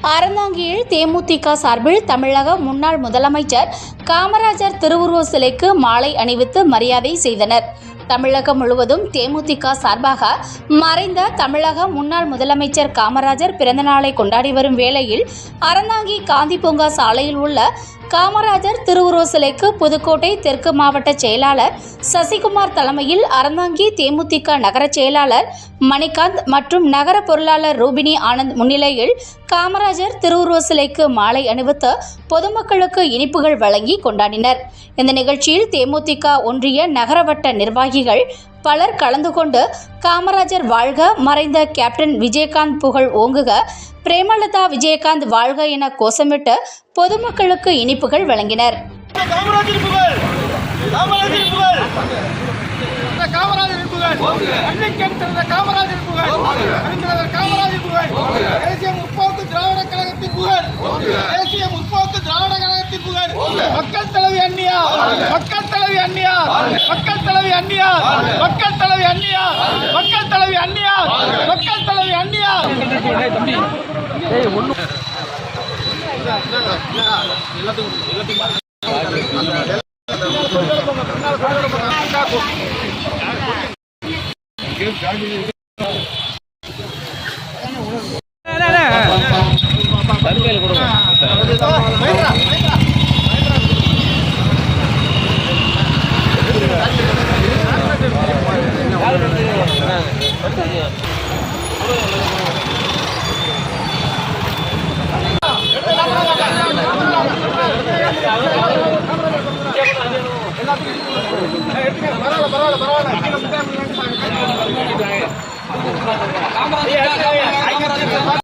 அறந்தாங்கியில் தேமுதிக சார்பில் தமிழக முன்னாள் முதலமைச்சர் காமராஜர் திருவுருவ சிலைக்கு மாலை அணிவித்து மரியாதை செய்தனர். தமிழகம் முழுவதும் தேமுதிக சார்பாக மறைந்த தமிழக முன்னாள் முதலமைச்சர் காமராஜர் பிறந்தநாளை கொண்டாடி வரும் வேளையில் அறந்தாங்கி காந்தி பூங்கா சாலையில் உள்ள காமராஜர் திருவுருவ சிலைக்கு புதுக்கோட்டை தெற்கு மாவட்ட செயலாளர் சசிகுமார் தலைமையில் அறந்தாங்கி தேமுதிக நகர செயலாளர் மணிகாந்த் மற்றும் நகர பொருளாளர் ரூபினி ஆனந்த் முன்னிலையில் காமராஜர் திருவுருவ சிலைக்கு மாலை அணிவித்து பொதுமக்களுக்கு இனிப்புகள் வழங்கி கொண்டாடினர். இந்த நிகழ்ச்சியில் தேமுதிக ஒன்றிய நகரவட்ட நிர்வாகிகள் பலர் கலந்து கொண்டு காமராஜர் வாழ்க, மறைந்த கேப்டன் விஜயகாந்த் புகழ் ஓங்குக, பிரேமலதா விஜயகாந்த் வாழ்க என கோஷமிட்டு பொதுமக்களுக்கு இனிப்புகள் வழங்கினர். மக்கள் தலைவி அண்ணியா, மக்கள் தலைவி அண்ணியா, மக்கள் தலைவி அண்ணியா, மக்கள் தலைவி அண்ணியா, மக்கள் தலைவி அண்ணியா, மக்கள் தலைவி அண்ணியா.